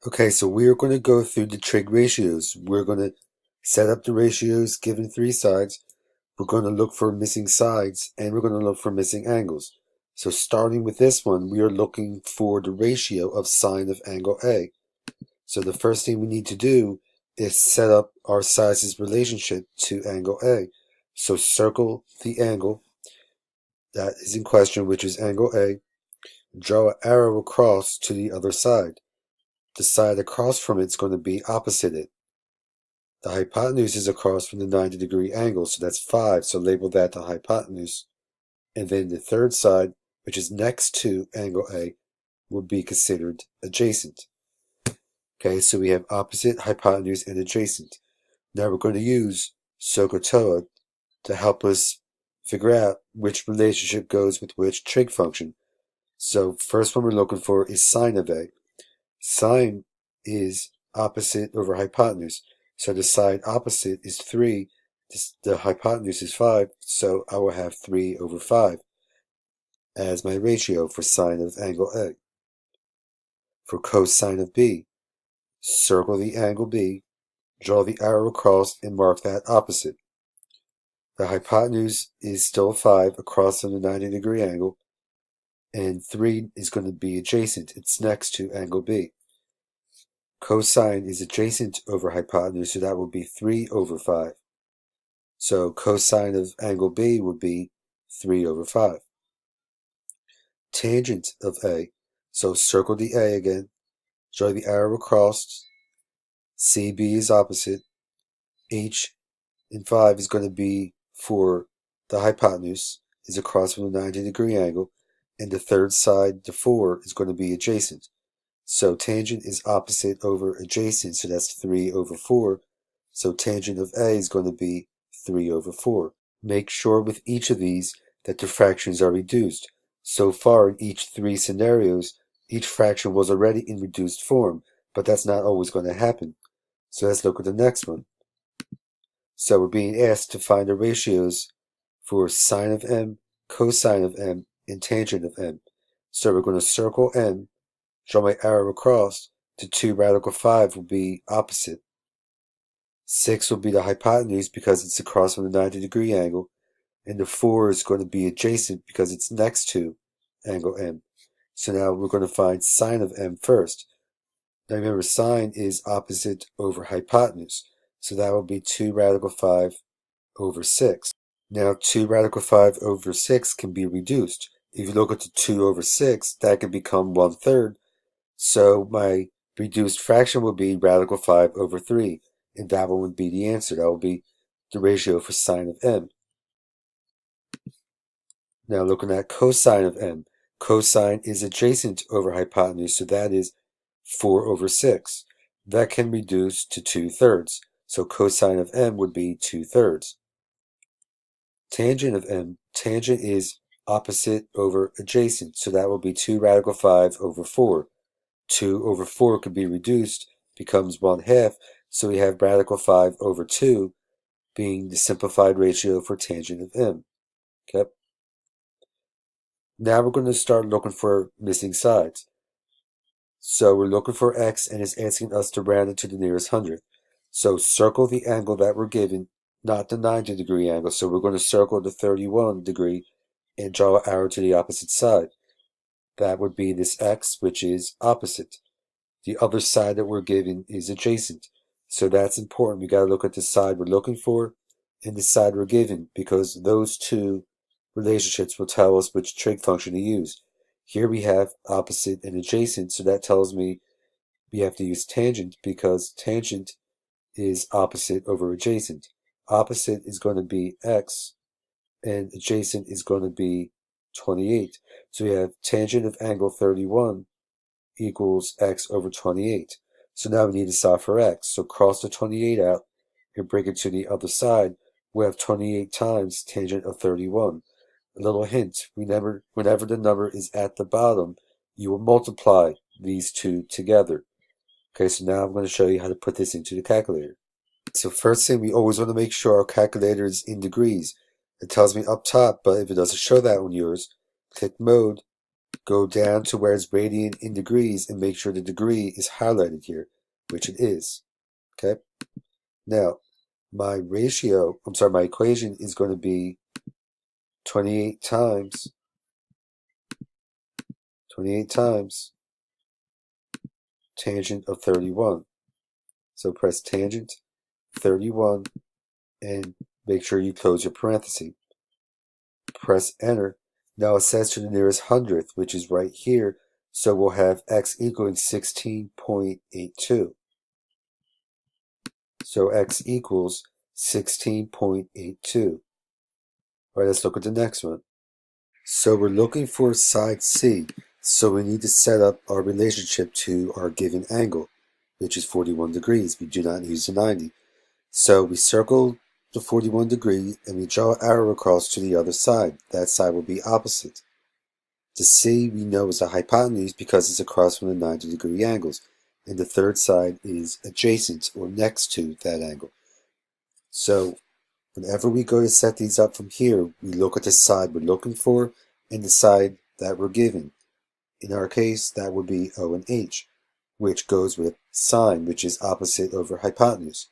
Okay, so we're going to go through the trig ratios. We're going to set up the ratios given three sides. We're going to look for missing sides, and we're going to look for missing angles. So starting with this one, we are looking for the ratio of sine of angle A. So the first thing we need to do is set up our sides' relationship to angle A. So circle the angle that is in question, which is angle A. Draw an arrow across to the other side. The side across from it is going to be opposite it. The hypotenuse is across from the 90-degree angle, so that's 5, so label that the hypotenuse. And then the third side, which is next to angle A, would be considered adjacent. Okay, so we have opposite, hypotenuse, and adjacent. Now we're going to use SOHCAHTOA to help us figure out which relationship goes with which trig function. So first one we're looking for is sine of A. Sine is opposite over hypotenuse. So the side opposite is 3. The hypotenuse is 5. So I will have 3 over 5 as my ratio for sine of angle A. For cosine of B, circle the angle B, draw the arrow across, and mark that opposite. The hypotenuse is still 5 across from the 90-degree angle, and 3 is going to be adjacent. It's next to angle B. Cosine is adjacent over hypotenuse, so that will be 3 over 5. So cosine of angle B would be 3 over 5. Tangent of A, so circle the A again, draw the arrow across, CB is opposite, H in 5 is going to be for the hypotenuse, is across from the 90-degree angle, and the third side, the 4, is going to be adjacent. So tangent is opposite over adjacent, so that's 3 over 4. So tangent of A is going to be 3 over 4. Make sure with each of these that the fractions are reduced. So far in each 3 scenarios, each fraction was already in reduced form, but that's not always going to happen. So let's look at the next one. So we're being asked to find the ratios for sine of M, cosine of M, and tangent of M. So we're going to circle M, draw my arrow across. The 2 radical 5 will be opposite. 6 will be the hypotenuse because it's across from the 90-degree angle, and the 4 is going to be adjacent because it's next to angle M. So now we're going to find sine of M first. Now remember, sine is opposite over hypotenuse, so that will be 2 radical 5 over 6. Now 2 radical 5 over 6 can be reduced. If you look at the 2 over 6, that can become 1/3. So my reduced fraction will be radical 5 over 3, and that one would be the answer. That will be the ratio for sine of M. Now looking at cosine of M. Cosine is adjacent over hypotenuse, so that is 4 over 6. That can reduce to 2/3. So cosine of M would be 2/3. Tangent of M. Tangent is opposite over adjacent, so that will be 2 radical 5 over 4. 2 over 4 could be reduced, becomes 1/2, so we have radical 5 over 2 being the simplified ratio for tangent of M. Okay. Now we're going to start looking for missing sides. So we're looking for x, and it's asking us to round it to the nearest hundredth. So circle the angle that we're given, not the 90-degree angle. So we're going to circle the 31 degree and draw an arrow to the opposite side. That would be this x, which is opposite. The other side that we're given is adjacent. So that's important. We got to look at the side we're looking for and the side we're given, because those two relationships will tell us which trig function to use. Here we have opposite and adjacent, so that tells me we have to use tangent, because tangent is opposite over adjacent. Opposite is going to be x, and adjacent is going to be 28. So we have tangent of angle 31 equals x over 28. So now we need to solve for x. So cross the 28 out and bring it to the other side. We have 28 times tangent of 31. A little hint, whenever the number is at the bottom, you will multiply these two together. Okay, so now I'm going to show you how to put this into the calculator. So first thing, we always want to make sure our calculator is in degrees. It tells me up top, but if it doesn't show that on yours, click mode, go down to where it's radian in degrees and make sure the degree is highlighted here, which it is. Okay. Now, my equation is going to be 28 times 28 times tangent of 31. So press tangent 31 and make sure you close your parenthesis. Press enter. Now it says to the nearest hundredth, which is right here, so we'll have x equaling 16.82. So x equals 16.82. Alright, let's look at the next one. So we're looking for side C, so we need to set up our relationship to our given angle, which is 41 degrees. We do not use the 90. So we circle the 41 degree and we draw an arrow across to the other side. That side will be opposite. The C we know is a hypotenuse because it's across from the 90 degree angles, and the third side is adjacent or next to that angle. So whenever we go to set these up from here, we look at the side we're looking for and the side that we're given. In our case, that would be O and H, which goes with sine, which is opposite over hypotenuse.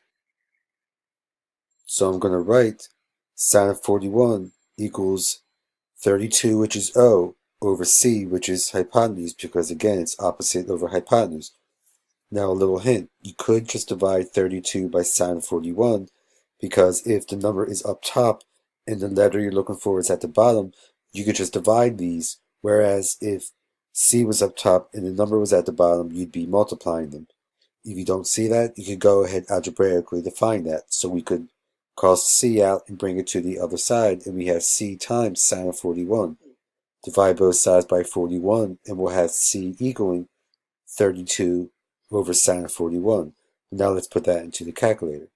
So I'm going to write sine of 41 equals 32, which is O, over C, which is hypotenuse, because again, it's opposite over hypotenuse. Now a little hint, you could just divide 32 by sine of 41, because if the number is up top and the letter you're looking for is at the bottom, you could just divide these, whereas if C was up top and the number was at the bottom, you'd be multiplying them. If you don't see that, you could go ahead algebraically to find that. So we could cross C out and bring it to the other side, and we have C times sine of 41. Divide both sides by 41, and we'll have C equaling 32 over sine of 41. Now let's put that into the calculator.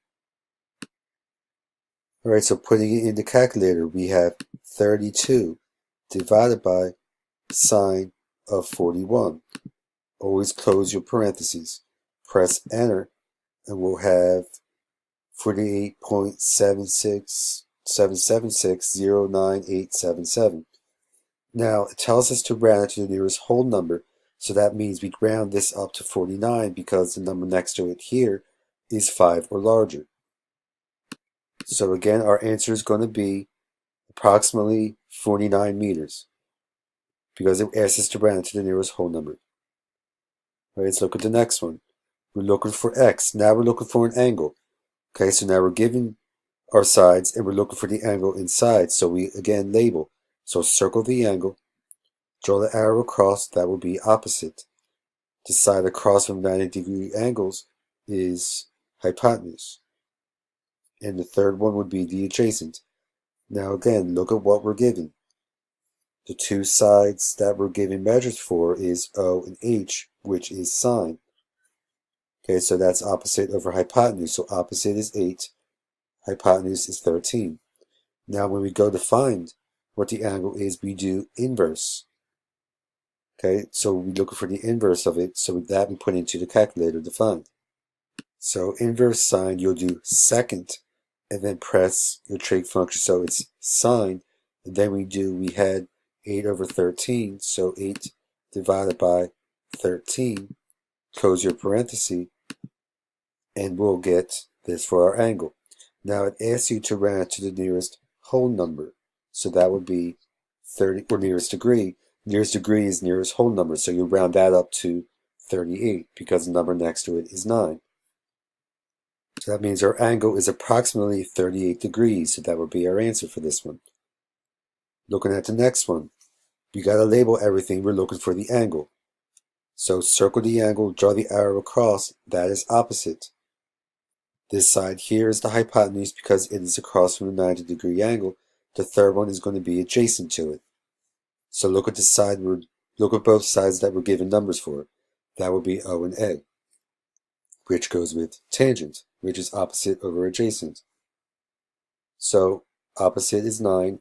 Alright, so putting it in the calculator, we have 32 divided by sine of 41. Always close your parentheses. Press enter, and we'll have 48.767760987. Now, it tells us to round it to the nearest whole number, so that means we round this up to 49 because the number next to it here is 5 or larger. So again, our answer is going to be approximately 49 meters because it asks us to round it to the nearest whole number. All right, let's look at the next one. We're looking for x. Now we're looking for an angle. Okay, so now we're given our sides and we're looking for the angle inside. So we again label. So circle the angle, draw the arrow across, that will be opposite. The side across from 90-degree angles is hypotenuse. And the third one would be the adjacent. Now again, look at what we're given. The two sides that we're given measures for is O and H, which is sine. Okay, so that's opposite over hypotenuse. So opposite is 8, hypotenuse is 13. Now when we go to find what the angle is, we do inverse. Okay, so we're looking for the inverse of it, so that we put into the calculator to find. So inverse sine, you'll do second, and then press your trig function, so it's sine, and then we had 8 over 13, so 8 divided by 13, close your parenthesis, and we'll get this for our angle. Now it asks you to round to the nearest whole number, so that would be 30, or nearest degree. Nearest degree is nearest whole number, so you round that up to 38 because the number next to it is 9. So that means our angle is approximately 38 degrees, so that would be our answer for this one. Looking at the next one, we got to label everything. We're looking for the angle. So circle the angle, draw the arrow across, that is opposite. This side here is the hypotenuse because it is across from a 90-degree angle. The third one is going to be adjacent to it. So look at both sides that we're given numbers for. That would be O and A, which goes with tangent, which is opposite over adjacent. So opposite is 9,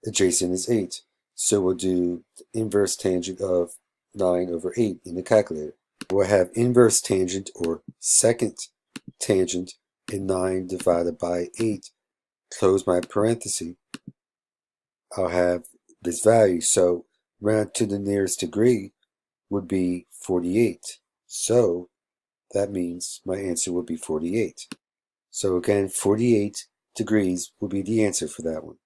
adjacent is 8. So we'll do the inverse tangent of 9 over 8 in the calculator. We'll have inverse tangent or second tangent in 9 divided by 8. Close my parenthesis. I'll have this value. So round to the nearest degree would be 48. So that means my answer would be 48. So again, 48 degrees will be the answer for that one.